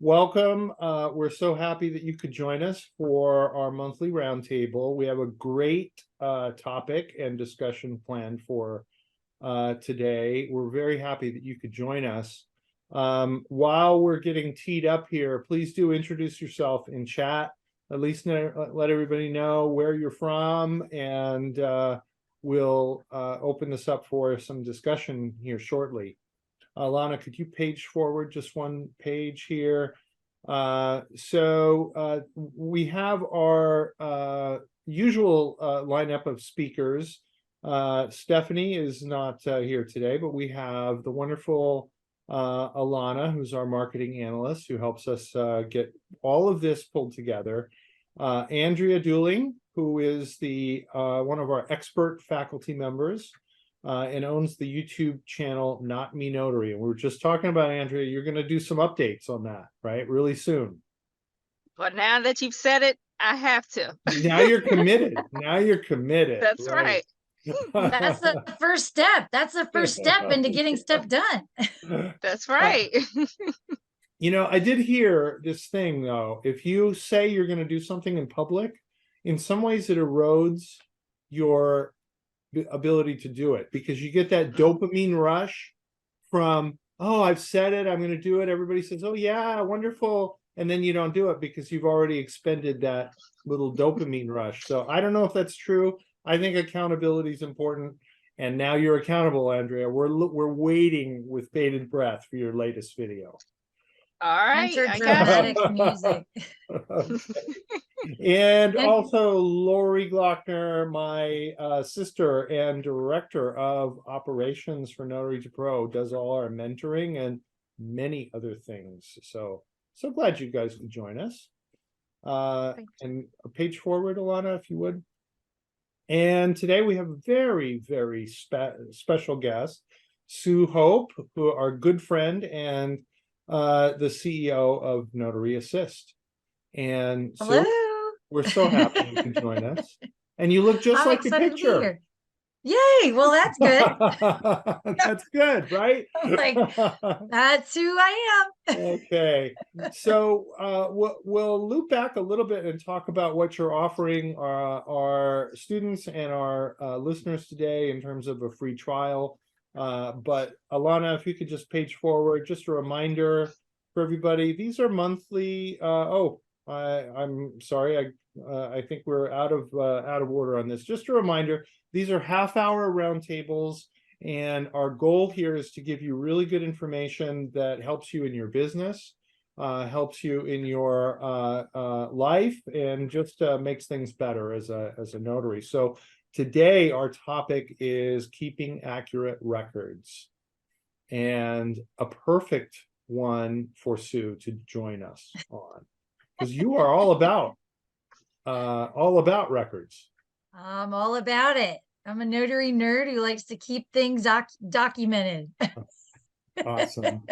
welcome. We're so happy that you could join us for our monthly roundtable. We have a great topic and discussion planned for today. We're very happy that you could join us. While we're getting teed up here, please do introduce yourself in chat. At least let everybody know where you're from, and we'll open this up for some discussion here shortly. Lana, could you page forward just one page here? We have our usual lineup of speakers. Stephanie is not here today, but we have the wonderful Alana, who's our marketing analyst, who helps us get all of this pulled together. Andrea Dooling, who is the one of our expert faculty members and owns the YouTube channel Not Me Notary. And we were just talking about, Andrea, you're going to do some updates on that, right? Really soon. But now that you've said it, I have to. Now you're committed. Now you're committed. That's right. That's the first step. That's the first step into getting stuff done. That's right. You know, I did hear this thing, though. If you say you're going to do something in public, in some ways it erodes your ability to do it, because you get that dopamine rush from, oh, I've said it, I'm going to do it. Everybody says, oh, yeah, wonderful. And then you don't do it because you've already expended that little dopamine rush. So I don't know if that's true. I think accountability is important. And now you're accountable, Andrea. We're waiting with bated breath for your latest video. All right. Enter dramatic music. And also Lori Glockner, my sister and director of operations for Notary2Pro, does all our mentoring and many other things. So glad you guys could join us. And a page forward, Alana, if you would. And today we have a very, very special guest, Sue Hope, who are a good friend and the CEO of Notary Assist. And hello. We're so happy you could join us. And you look just like your picture. Yay! Well, that's good. That's good, right? Like, that's who I am. Okay. So we'll loop back a little bit and talk about what you're offering our students and our listeners today in terms of a free trial. But Alana, if you could just page forward, just a reminder for everybody, these are monthly. I'm sorry, I think we're out of order on this. Just a reminder, these are half-hour roundtables, and our goal here is to give you really good information that helps you in your business, helps you in your life, and just makes things better as a notary. So today our topic is keeping accurate records, and a perfect one for Sue to join us on, because you are all about records. I'm all about it. I'm a notary nerd who likes to keep things documented. Awesome.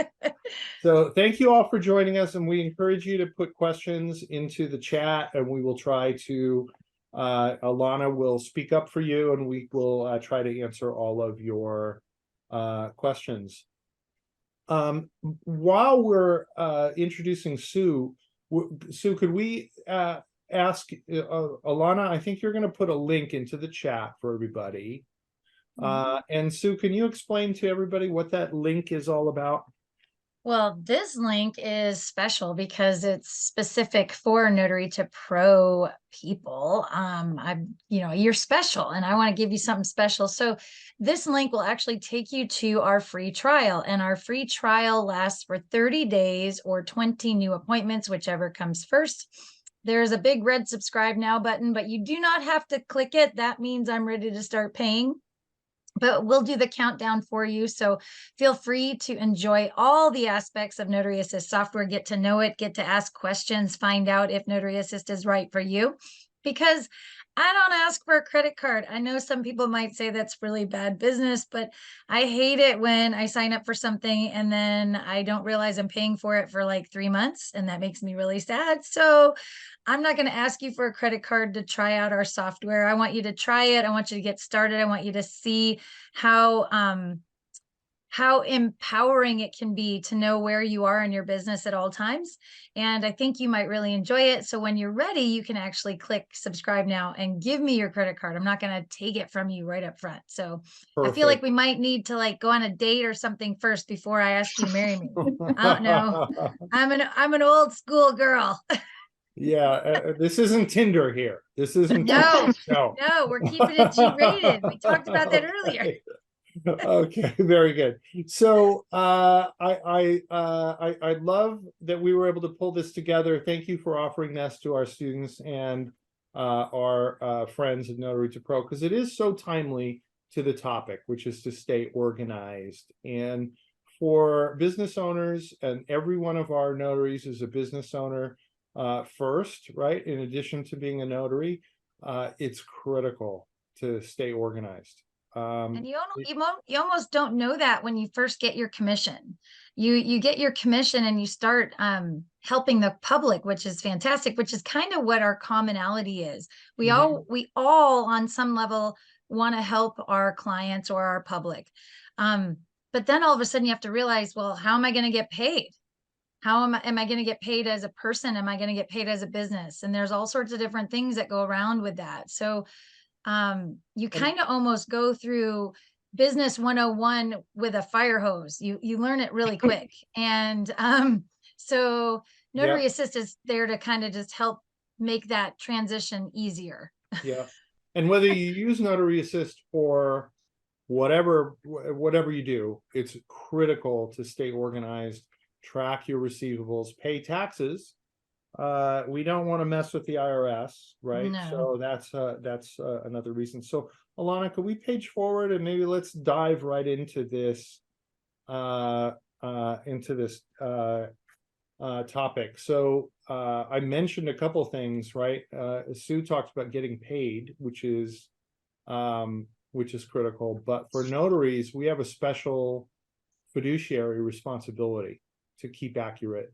So thank you all for joining us, and we encourage you to put questions into the chat, and we will try to Alana will speak up for you, and we will try to answer all of your questions. While we're introducing Sue, could we ask Alana, I think you're going to put a link into the chat for everybody. And Sue, can you explain to everybody what that link is all about? Well, this link is special because it's specific for Notary2Pro people. You're special, and I want to give you something special. So this link will actually take you to our free trial, and our free trial lasts for 30 days or 20 new appointments, whichever comes first. There's a big red subscribe now button, but you do not have to click it. That means I'm ready to start paying. But we'll do the countdown for you. So feel free to enjoy all the aspects of Notary Assist software, get to know it, get to ask questions, find out if Notary Assist is right for you. Because I don't ask for a credit card. I know some people might say that's really bad business, but I hate it when I sign up for something and then I don't realize I'm paying for it for like 3 months, and that makes me really sad. So I'm not going to ask you for a credit card to try out our software. I want you to try it. I want you to get started. I want you to see how how empowering it can be to know where you are in your business at all times. And I think you might really enjoy it. So when you're ready, you can actually click subscribe now and give me your credit card. I'm not going to take it from you right up front. So I feel like Perfect. we might need to like go on a date or something first before I ask you to marry me. I don't know. I'm an old school girl. Yeah, this isn't Tinder here. This isn't No, Tinder. No. no, we're keeping it G-rated. We talked about that earlier. Okay. Okay, very good. So I love that we were able to pull this together. Thank you for offering this to our students and our friends at Notary2Pro, because it is so timely to the topic, which is to stay organized. And for business owners, and every one of our notaries is a business owner first, right? In addition to being a notary, it's critical to stay organized. And you almost don't know that when you first get your commission. You get your commission and you start helping the public, which is fantastic, which is kind of what our commonality is. We all on some level want to help our clients or our public. But then all of a sudden you have to realize, well, how am I going to get paid? How am I going to get paid as a person? Am I going to get paid as a business? And there's all sorts of different things that go around with that. So you kind of almost go through business 101 with a fire hose. You learn it really quick. And so Yeah, Notary Assist is there to kind of just help make that transition easier. yeah. And whether you use Notary Assist for whatever you do, it's critical to stay organized, track your receivables, pay taxes. We don't want to mess with the IRS, right? No. So that's another reason. So Alana, could we page forward and maybe let's dive right into this topic. So I mentioned a couple things, right? Sue talked about getting paid, which is critical. But for notaries, we have a special fiduciary responsibility to keep accurate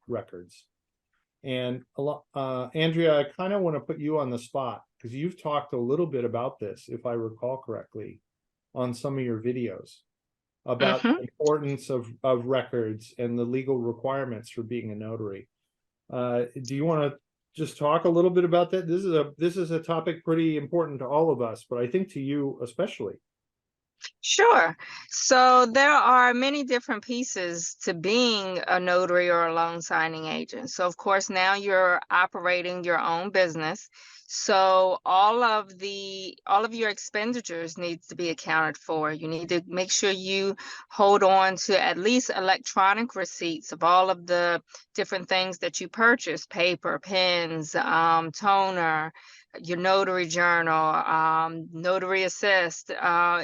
records. And Andrea, I kind of want to put you on the spot because you've talked a little bit about this, if I recall correctly, on some of your videos about the importance of records and the legal requirements for being a notary. Do you want to just talk a little bit about that? This is a topic pretty important to all of us, but I think to you especially. Sure. So there are many different pieces to being a notary or a loan signing agent. So of course, now you're operating your own business. So all of your expenditures needs to be accounted for. You need to make sure you hold on to at least electronic receipts of all of the different things that you purchase: paper, pens, toner, your notary journal, Notary Assist,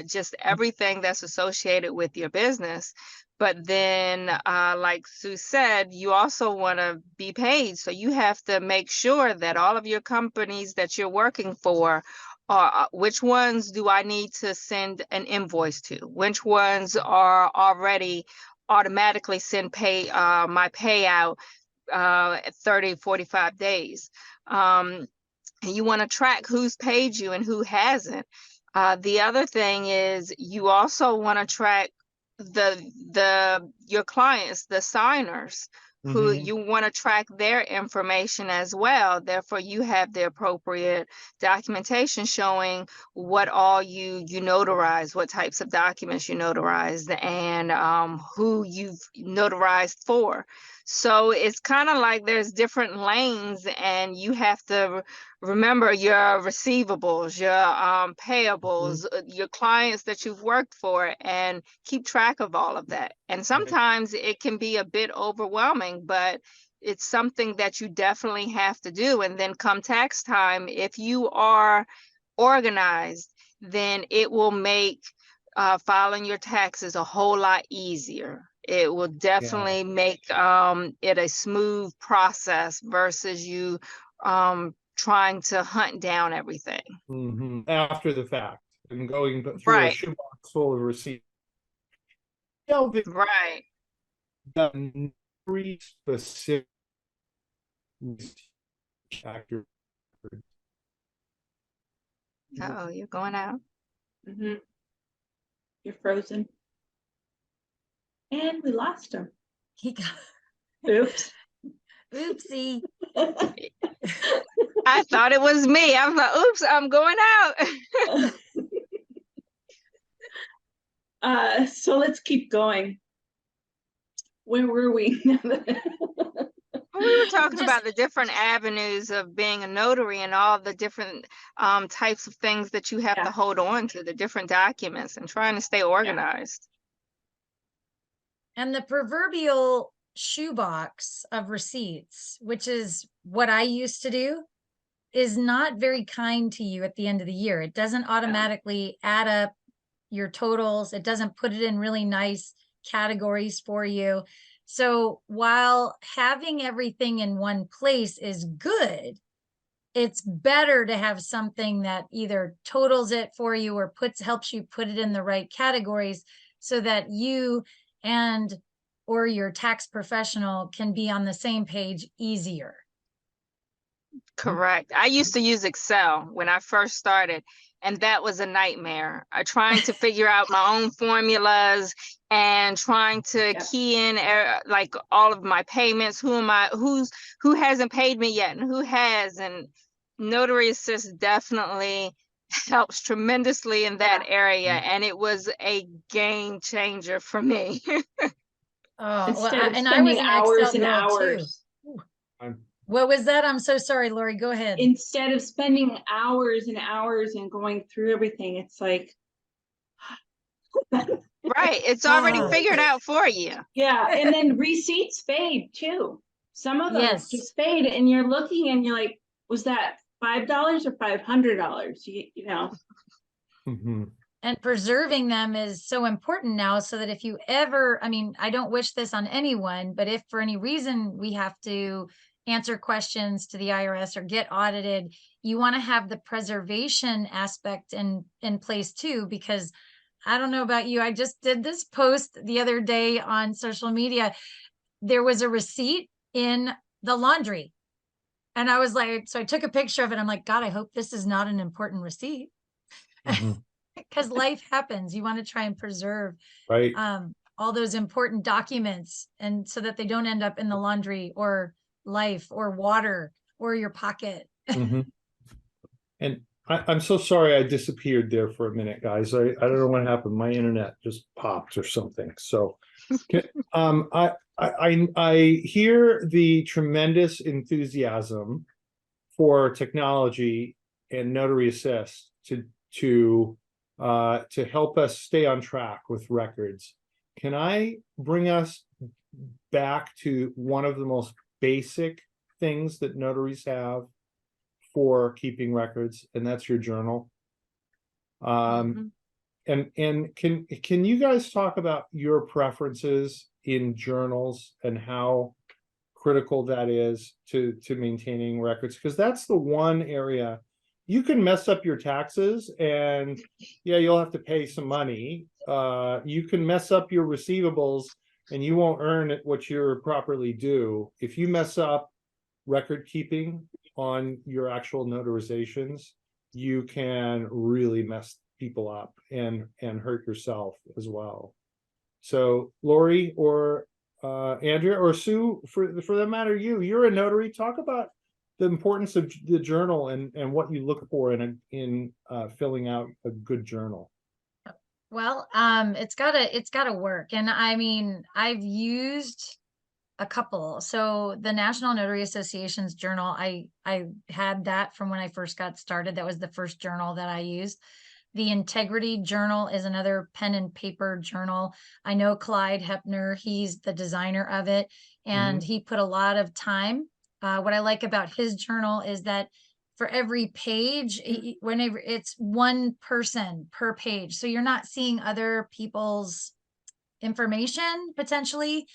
just everything that's associated with your business. But then, like Sue said, you also want to be paid. So you have to make sure that all of your companies that you're working for are, which ones do I need to send an invoice to? Which ones are already automatically send my payout 30, 45 days. And you want to track who's paid you and who hasn't. The other thing is you also want to track your clients, the signers, who you want to track their information as well. Therefore, you have the appropriate documentation showing what all you notarized, what types of documents you notarized, and who you've notarized for. So it's kind of like there's different lanes, and you have to remember your receivables, your payables, your clients that you've worked for, and keep track of all of that. And sometimes it can be a bit overwhelming, but it's something that you definitely have to do. And then come tax time, if you are organized, then it will make filing your taxes a whole lot easier. It will definitely make it a smooth process versus you trying to hunt down everything. After the fact and going through a Right. shoebox full of receipts. Right. The very specific accurate. Oh, you're going out. You're frozen. And we lost him. He got, Oops. oopsie. I thought it was me. I was like, oops, I'm going out. So let's keep going. Where were we? We were talking Just- about the different avenues of being a notary and all the different types of things that you have Yeah. to hold on to, the different documents, and trying to stay organized. And the proverbial shoebox of receipts, which is what I used to do, is not very kind to you at the end of the year. It doesn't automatically add up your totals. It doesn't put it in really nice categories for you. So while having everything in one place is good, it's better to have something that either totals it for you or helps you put it in the right categories so that you and or your tax professional can be on the same page easier. Correct. I used to use Excel when I first started, and that was a nightmare. Trying to figure out my own formulas and trying to key in like all of my payments. Who hasn't paid me yet and who has? And Notary Assist definitely helps tremendously in that area, and it was a game changer for me. Oh, Instead well, of and I was spending an hours Excel and girl too. hours. What was that? I'm so sorry, Lori. Go ahead. Instead of spending hours and hours and going through everything, it's like Right. It's already Ah. figured out for you. yeah, and then receipts fade too. Some of them Yes. just fade, and you're looking and you're like, was that $5 or $500? You know. Mhm. And preserving them is so important now, so that if you ever, I mean, I don't wish this on anyone, but if for any reason we have to answer questions to the IRS or get audited, you want to have the preservation aspect in place too, because I don't know about you, I just did this post the other day on social media. There was a receipt in the laundry. And I was like, so I took a picture of it. I'm like, God, I hope this is not an important receipt. Mhm. Because life happens. You want to try and preserve Right. all those important documents, and so that they don't end up in the laundry or life or water or your pocket. Mhm. And I'm so sorry I disappeared there for a minute, guys. I don't know what happened. My internet just popped or something. So, I hear the tremendous enthusiasm for technology and Notary Assist to help us stay on track with records. Can I bring us back to one of the most basic things that notaries have for keeping records, and that's your journal? Mhm. And can you guys talk about your preferences in journals and how critical that is to maintaining records? Because that's the one area you can mess up your taxes, and yeah, you'll have to pay some money. You can mess up your receivables and you won't earn what you're properly due. If you mess up record keeping on your actual notarizations, you can really mess people up and hurt yourself as well. So Lori or Andrea or Sue, for that matter, you're a notary. Talk about the importance of the journal and what you look for in filling out a good journal. Well, it's gotta work. And I mean, I've used a couple. So the National Notary Association's journal, I had that from when I first got started. That was the first journal that I used. The Integrity Journal is another pen and paper journal. I know Clyde Hepner, he's the designer of it, and he put a lot of time. What I like about his journal is that for every page, whenever it's one person per page, so you're not seeing other people's information potentially,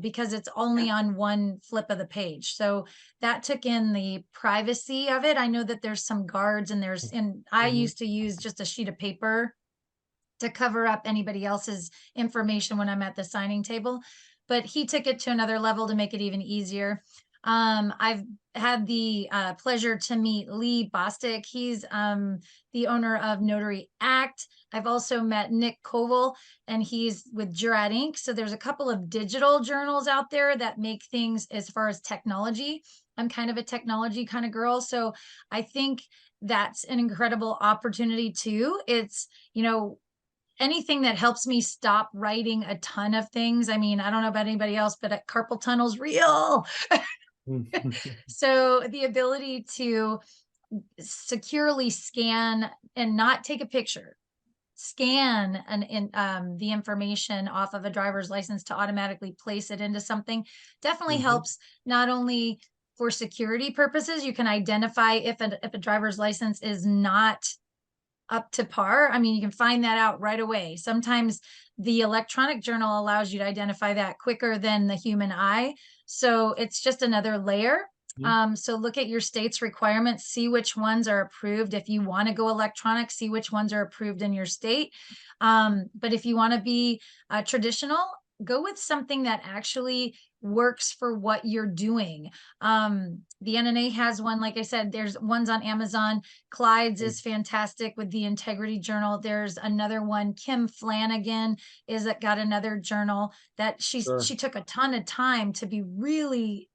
because it's only on one flip of the page. So that took in the privacy of it. I know that there's some guards and I used to use just a sheet of paper to cover up anybody else's information when I'm at the signing table, but he took it to another level to make it even easier. I've had the pleasure to meet Lee Bostic. He's the owner of Notary Act. I've also met Nick Koval, and he's with Jurat Inc. So there's a couple of digital journals out there that make things as far as technology. I'm kind of a technology kind of girl. So I think that's an incredible opportunity too. It's, anything that helps me stop writing a ton of things. I mean, I don't know about anybody else, but carpal tunnel's real. So the ability to securely scan and not take a picture, scan the information off of a driver's license to automatically place it into something definitely helps, not only for security purposes. You can identify if a driver's license is not up to par. I mean, you can find that out right away. Sometimes the electronic journal allows you to identify that quicker than the human eye. So it's just another layer. So look at your state's requirements, see which ones are approved. If you want to go electronic, see which ones are approved in your state. But if you want to be traditional, go with something that actually works for what you're doing. The NNA has one, like I said, there's ones on Amazon. Clyde's is fantastic with the Integrity Journal. There's another one, Kim Flanagan got another journal that she took a ton of time to be really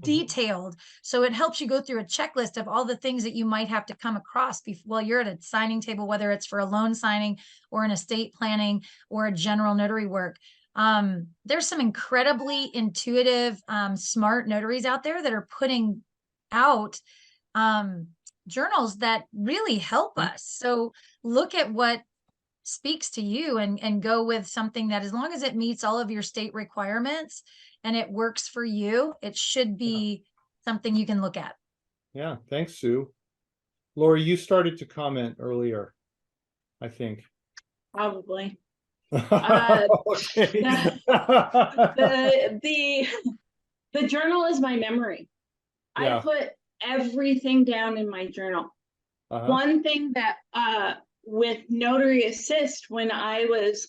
detailed. So it helps you go through a checklist of all the things that you might have to come across while you're at a signing table, whether it's for a loan signing or an estate planning or a general notary work. There's some incredibly intuitive, smart notaries out there that are putting out journals that really help us. So look at what speaks to you and go with something that, as long as it meets all of your state requirements and it works for you, it should be something you can look at. Yeah, thanks, Sue. Lori, you started to comment earlier, I think. Probably. Okay. The journal is my memory. Yeah. I put everything down in my journal. One thing that with Notary Assist, when I was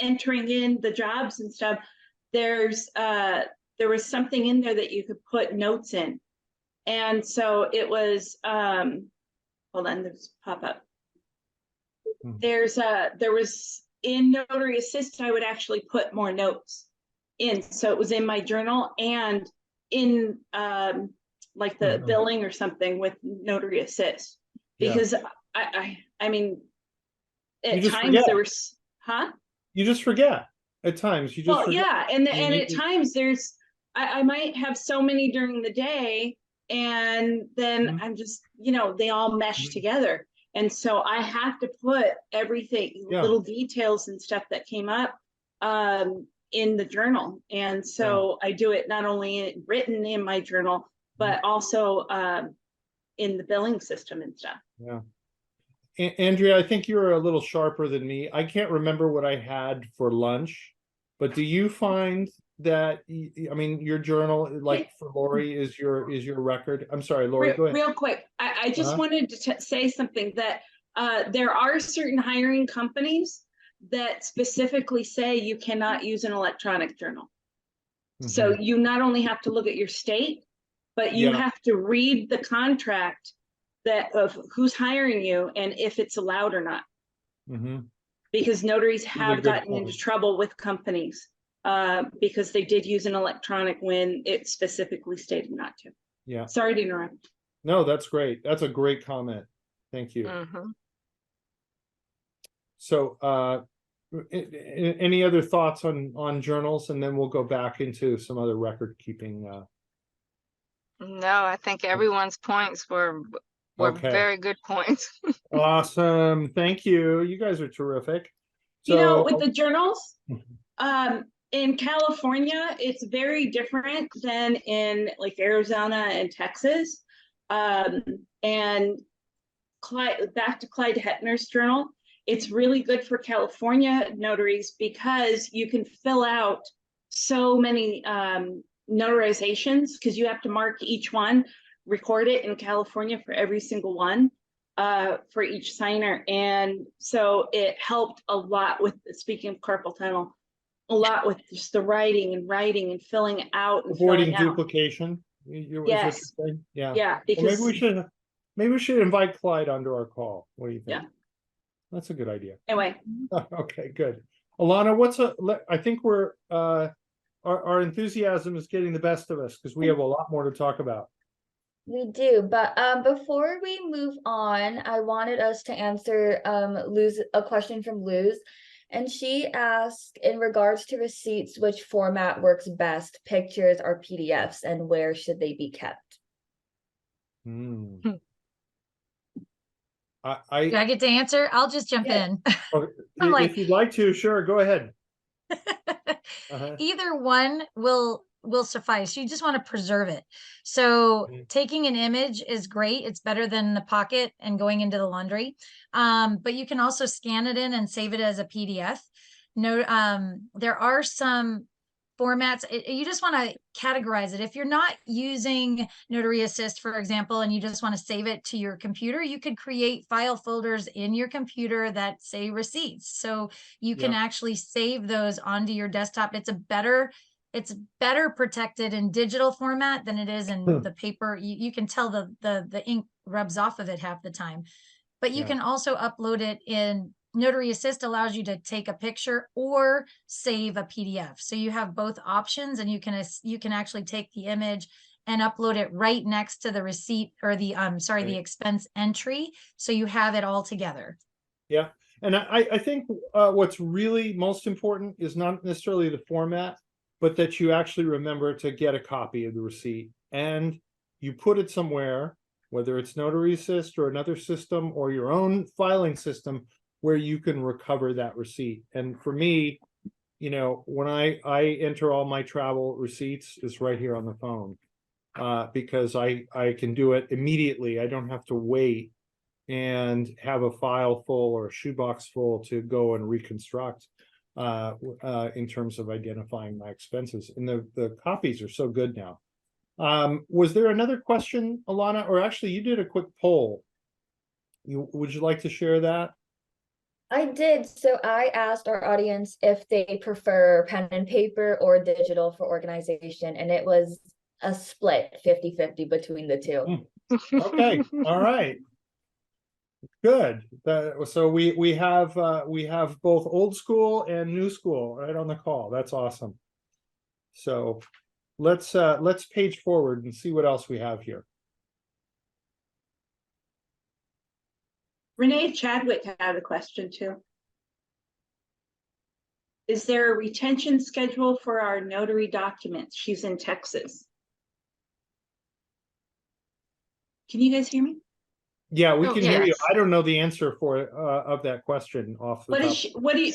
entering in the jobs and stuff, there was something in there that you could put notes in. And so it was hold on, there's pop up. There was in Notary Assist, I would actually put more notes in. So it was in my journal and in like the billing or something with Notary Assist. Because I mean, at times there was, you just forget at times. You just forget. Yeah, and at times there's I might have so many during the day, and then I'm just, they all mesh together. And so I have to put everything, little details and stuff that came up in the journal. And so I do it not only written in my journal, but also in the billing system and stuff. Yeah. Andrea, I think you're a little sharper than me. I can't remember what I had for lunch, but do you find that, I mean, your journal, like for Lori, is your record? I'm sorry, Lori, go ahead. Real quick, I just wanted to say something that there are certain hiring companies that specifically say you cannot use an electronic journal. So you not only have to look at your state, but you have to read the contract of who's hiring you and if it's allowed or not. Because notaries have gotten into trouble with companies because they did use an electronic when it specifically stated not to. Yeah. Sorry to interrupt. No, that's great. That's a great comment. Thank you. So any other thoughts on journals, and then we'll go back into some other record keeping. No, I think everyone's points were very good points. Awesome. Thank you. You guys are terrific. So, with the journals, in California, it's very different than in like Arizona and Texas. And back to Clyde Hettner's journal, it's really good for California notaries because you can fill out so many notarizations, because you have to mark each one, record it in California for every single one for each signer. And so it helped a lot with, speaking of carpal tunnel, a lot with just the writing and filling out and avoiding duplication. Yes. Yeah. Yeah, because well, maybe we should invite Clyde onto our call. What do you think? That's a good idea. Anyway, Okay, good. Alana, I think we're, our enthusiasm is getting the best of us because we have a lot more to talk about. We do, but before we move on, I wanted us to answer a question from Luz. And she asked, in regards to receipts, which format works best, pictures or PDFs, and where should they be kept? Hmm. Do I get to answer? I'll just jump in. I'm like- if you'd like to, sure, go ahead. Either one will suffice. You just want to preserve it. So taking an image is great. It's better than the pocket and going into the laundry. But you can also scan it in and save it as a PDF. No, there are some formats. You just want to categorize it. If you're not using Notary Assist, for example, and you just want to save it to your computer, you could create file folders in your computer that say receipts. So you can actually save those onto your desktop. It's better protected in digital format than it is in the paper. You can tell the ink rubs off of it half the time. But you can also upload it in Notary Assist. Allows you to take a picture or save a PDF. So you have both options, and you can actually take the image and upload it right next to the receipt or the the expense entry. So you have it all together. Yeah. And I think what's really most important is not necessarily the format, but that you actually remember to get a copy of the receipt and you put it somewhere, whether it's Notary Assist or another system or your own filing system, where you can recover that receipt. And for me, you know, when I enter all my travel receipts, it's right here on the phone, because I can do it immediately. I don't have to wait and have a file full or a shoebox full to go and reconstruct in terms of identifying my expenses. And the copies are so good now. Was there another question, Alana? Or actually, you did a quick poll. Would you like to share that? I did. So I asked our audience if they prefer pen and paper or digital for organization, and it was a split 50-50 between the two. Okay. All right. Good. So we have both old school and new school right on the call. That's awesome. So let's page forward and see what else we have here. Renee Chadwick had a question too. Is there a retention schedule for our notary documents? She's in Texas. Can you guys hear me? Yeah, we can hear you. yes. I don't know the answer for of that question off the top. What do you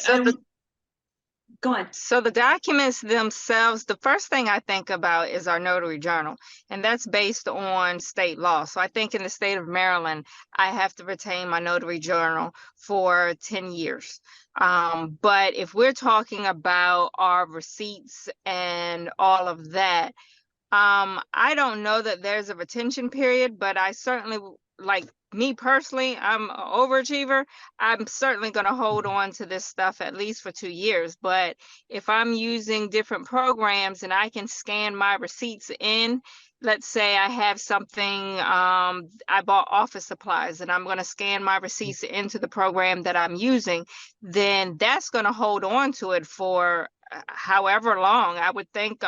go on. So the documents themselves, the first thing I think about is our notary journal, and that's based on state law. So I think in the state of Maryland, I have to retain my notary journal for 10 years. But if we're talking about our receipts and all of that, I don't know that there's a retention period, but I certainly, like me personally, I'm an overachiever. I'm certainly going to hold on to this stuff at least for 2 years. But if I'm using different programs and I can scan my receipts in, let's say I have something, I bought office supplies and I'm going to scan my receipts into the program that I'm using, then that's going to hold on to it for however long. I would think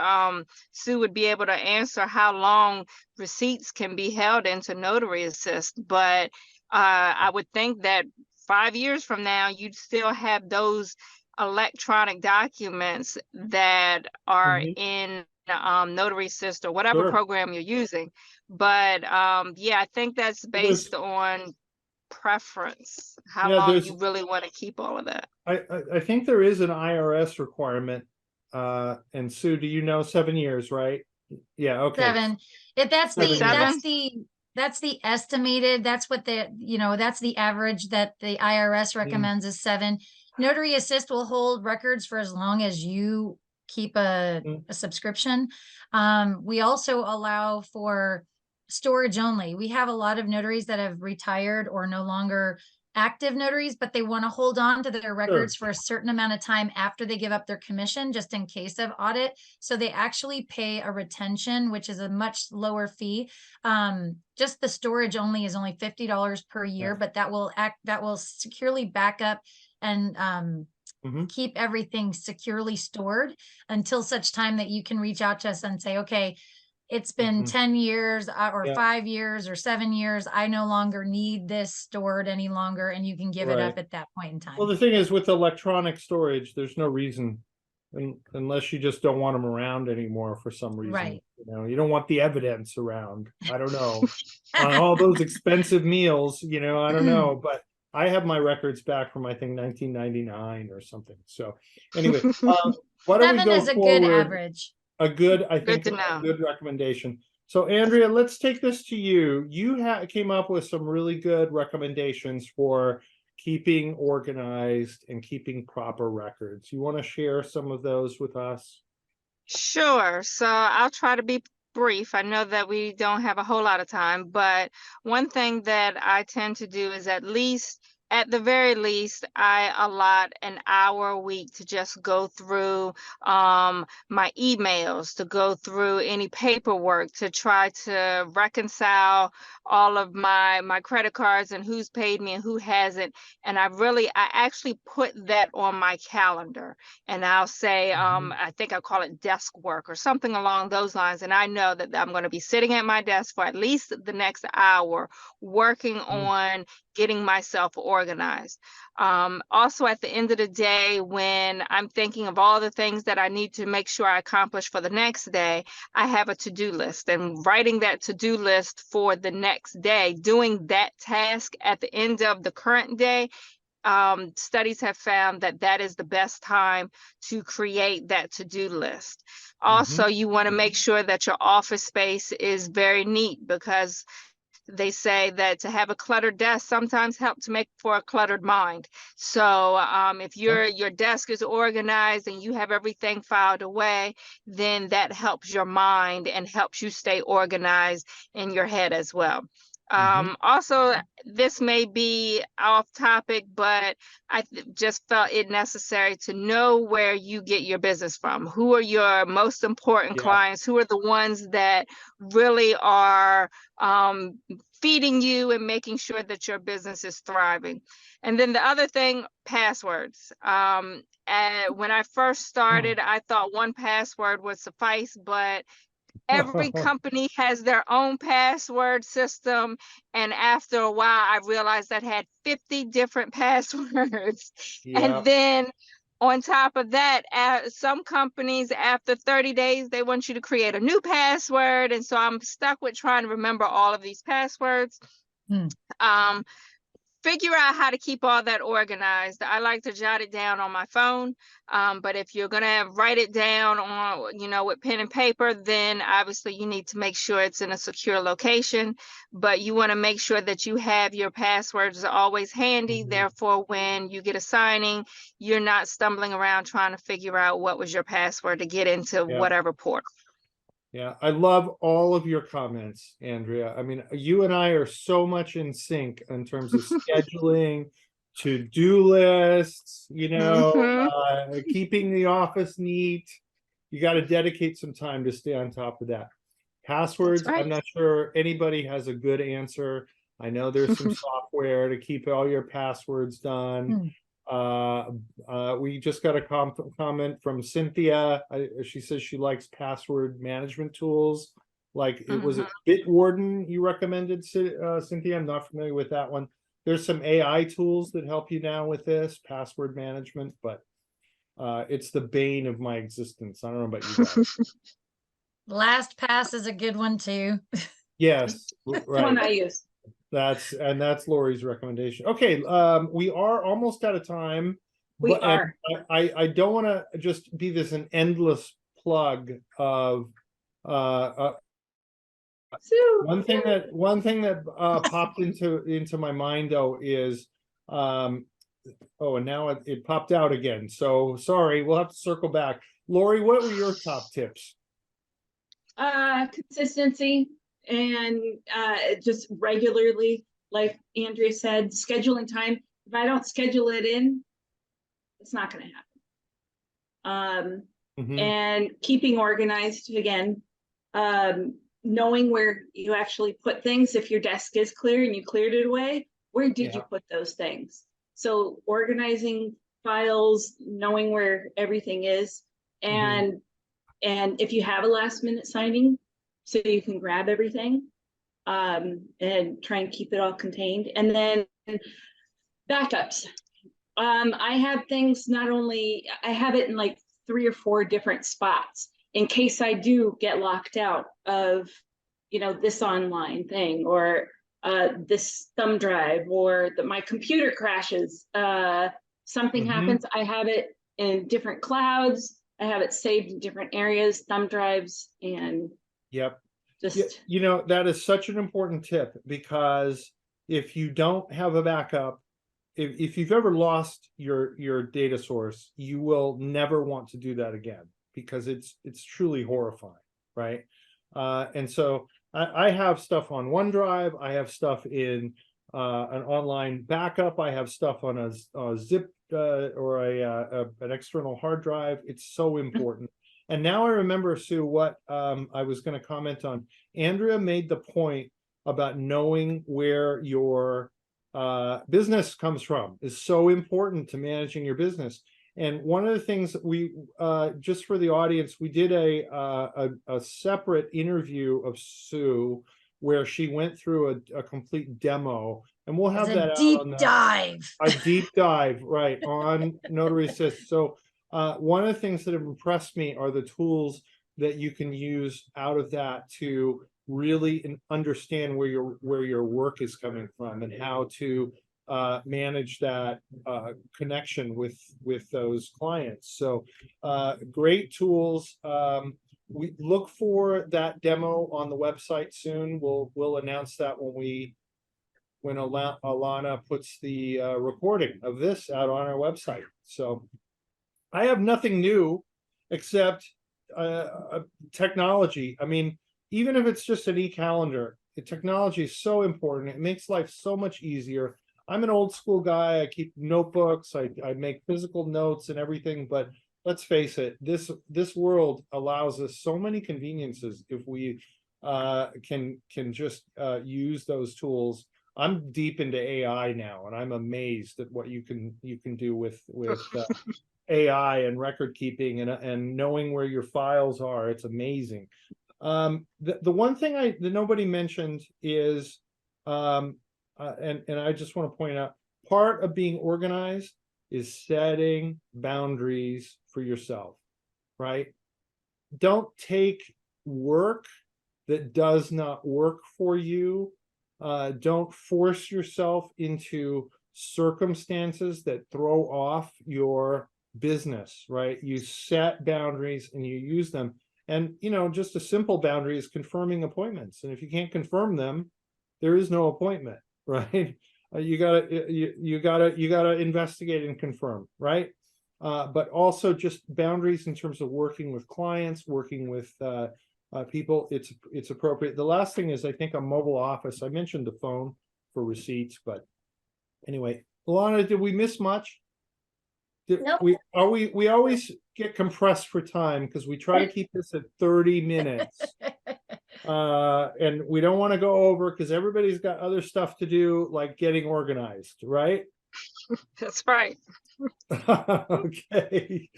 Sue would be able to answer how long receipts can be held into Notary Assist, but I would think that 5 years from now, you'd still have those electronic documents that are in Notary Assist or whatever program you're using. But yeah, I think that's based on preference, how long you really want to keep all of that. I think there is an IRS requirement. And Sue, do you know 7 years, right? Yeah, okay. 7. If that's Seven. that's the estimated, that's what that's the average that the IRS recommends is 7. Notary Assist will hold records for as long as you keep a subscription. We also allow for storage only. We have a lot of notaries that have retired or no longer active notaries, but they want to hold on to their records for a certain amount of time after they give up their commission, just in case of audit. So they actually pay a retention, which is a much lower fee. Just the storage only is only $50 per year, but that will securely back up and keep everything securely stored until such time that you can reach out to us and say, okay, it's been 10 years or 5 years or 7 years. I no longer need this stored any longer. And you can give it up at that point in time. Well, the thing is with electronic storage, there's no reason unless you just don't want them around anymore for some reason. Right. You know, you don't want the evidence around. I don't know. On all those expensive meals, you know, I don't know. But I have my records back from, I think, 1999 or something. So anyway, why don't we 7 go is a forward? good average. A good, I think, a good recommendation. So Andrea, let's take this to you. You came up with some really good recommendations for keeping organized and keeping proper records. You want to share some of those with us? Sure. So I'll try to be brief. I know that we don't have a whole lot of time, but one thing that I tend to do is at the very least, I allot an hour a week to just go through my emails, to go through any paperwork, to try to reconcile all of my credit cards and who's paid me and who hasn't. And I actually put that on my calendar, and I'll say, I think I call it desk work or something along those lines. And I know that I'm going to be sitting at my desk for at least the next hour working on getting myself organized. Also, at the end of the day, when I'm thinking of all the things that I need to make sure I accomplish for the next day, I have a to-do list, and writing that to-do list for the next day, doing that task at the end of the current day, studies have found that that is the best time to create that to-do list. Also, you want to make sure that your office space is very neat, because they say that to have a cluttered desk sometimes helps to make for a cluttered mind. So if your desk is organized and you have everything filed away, then that helps your mind and helps you stay organized in your head as well. Also, this may be off topic, but I just felt it necessary to know where you get your business from. Who are your most important clients? Who are the ones that really are feeding you and making sure that your business is thriving? And then the other thing, passwords. And when I first started, I thought one password would suffice, but every company has their own password system. And after a while, I realized I had 50 different passwords. And then on top of that, some companies, after 30 days, they want you to create a new password. And so I'm stuck with trying to remember all of these passwords. Figure out how to keep all that organized. I like to jot it down on my phone, but if you're gonna write it down on, with pen and paper, then obviously you need to make sure it's in a secure location. But you want to make sure that you have your passwords always handy. Therefore, when you get a signing, you're not stumbling around trying to figure out what was your password to get into whatever portal. Yeah, I love all of your comments, Andrea. I mean, you and I are so much in sync in terms of scheduling, to-do lists, keeping the office neat. You got to dedicate some time to stay on top of that. Passwords, I'm not sure anybody has a good answer. I know there's some software to keep all your passwords done. We just got a comment from Cynthia. She says she likes password management tools. Like it was a Bitwarden you recommended, Cynthia. I'm not familiar with that one. There's some AI tools that help you now with this password management, but it's the bane of my existence. I don't know about you guys. LastPass is a good one too. Yes, right. One I use. That's Lori's recommendation. Okay, we are almost out of time. We are. I don't want to just be an endless plug of one thing that popped into my mind though is and now it popped out again. So sorry, we'll have to circle back. Lori, what were your top tips? Consistency and just regularly like Andrea said, scheduling time. If I don't schedule it in, it's not going to happen. And keeping organized again, knowing where you actually put things. If your desk is clear and you cleared it away, where did you put those things? So organizing files, knowing where everything is, and if you have a last minute signing, so you can grab everything, and try and keep it all contained. And then backups. I have things, not only, I have it in like 3 or 4 different spots in case I do get locked out of, you know, this online thing, or this thumb drive, or that my computer crashes, something happens. I have it in different clouds. I have it saved in different areas, thumb drives, and just, you know, that is such an important tip, because if you don't have a backup, if you've ever lost your data source, you will never want to do that again, because it's truly horrifying, right? And so I have stuff on OneDrive. I have stuff in an online backup. I have stuff on a zip or an external hard drive. It's so important. And now I remember, Sue, what I was going to comment on. Andrea made the point about knowing where your business comes from is so important to managing your business. And one of the things that we, just for the audience, we did a separate interview of Sue where she went through a complete demo, and we'll have that deep out on dive. a deep dive, right, on Notary Assist. So one of the things that have impressed me are the tools that you can use out of that to really understand where your work is coming from, and how to manage that connection with those clients. So great tools. We look for that demo on the website soon. We'll announce that when Alana puts the recording of this out on our website. So I have nothing new except technology. I mean, even if it's just an e-calendar, the technology is so important. It makes life so much easier. I'm an old school guy. I keep notebooks. I make physical notes and everything. But let's face it, this world allows us so many conveniences if we can just use those tools. I'm deep into AI now, and I'm amazed at what you can do with AI and record keeping and knowing where your files are. It's amazing. The one thing that nobody mentioned is, and I just want to point out, part of being organized is setting boundaries for yourself, right? Don't take work that does not work for you. Don't force yourself into circumstances that throw off your business, right? You set boundaries and you use them. And, you know, just a simple boundary is confirming appointments. And if you can't confirm them, there is no appointment, right? You gotta investigate and confirm, right? But also just boundaries in terms of working with clients, working with people. It's appropriate. The last thing is, I think, a mobile office. I mentioned the phone for receipts, but anyway, Alana, did we miss much? Nope. We always get compressed for time because we try to keep this at 30 minutes. And we don't want to go over because everybody's got other stuff to do, like getting organized, right? That's right. Okay.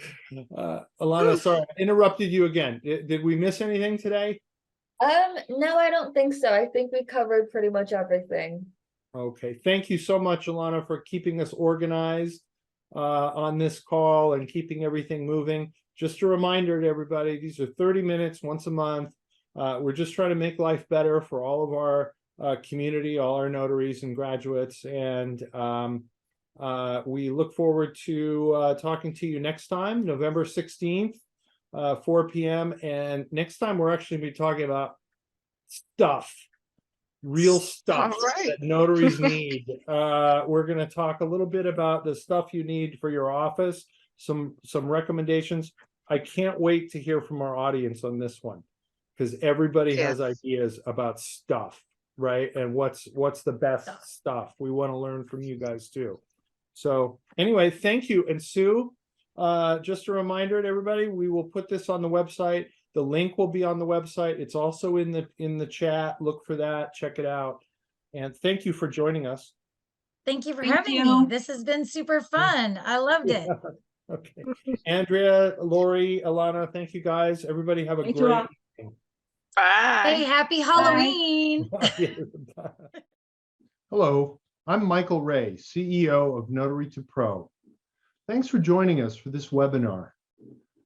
Alana, sorry, I interrupted you again. Did we miss anything today? No, I don't think so. I think we covered pretty much everything. Okay. Thank you so much, Alana, for keeping us organized on this call and keeping everything moving. Just a reminder to everybody, these are 30 minutes once a month. We're just trying to make life better for all of our community, all our notaries and graduates. And we look forward to talking to you next time, November 16th, 4 p.m. And next time we're actually going to be talking about stuff. Real stuff that notaries need. We're going to talk a little bit about the stuff you need for your office, some recommendations. I can't wait to hear from our audience on this one, because everybody has ideas about stuff. right? And what's the best stuff. We want to learn from you guys too. So anyway, thank you. And Sue, just a reminder to everybody, we will put this on the website. The link will be on the website. It's also in the chat. Look for that, check it out. And thank you for joining us. Thank you for Thank having you. me. This has been super fun. I loved it. Okay. Andrea, Lori, Alana, thank you guys. Everybody have a Thank you great all. evening. Hey, Bye. happy Halloween. Hello, I'm Michael Ray, CEO of Notary2Pro. Thanks for joining us for this webinar.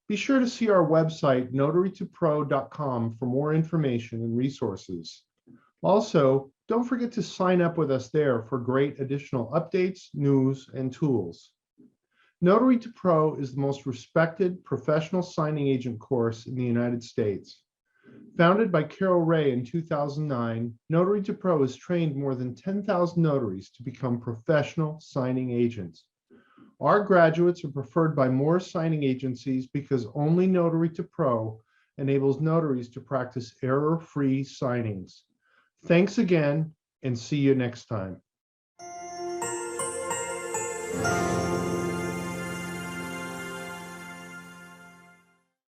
Be sure to see our website, Notary2Pro.com, for more information and resources. Also, don't forget to sign up with us there for great additional updates, news, and tools. Notary2Pro is the most respected professional signing agent course in the United States. Founded by Carol Ray in 2009, Notary2Pro has trained more than 10,000 notaries to become professional signing agents. Our graduates are preferred by more signing agencies because only Notary2Pro enables notaries to practice error-free signings. Thanks again, and see you next time.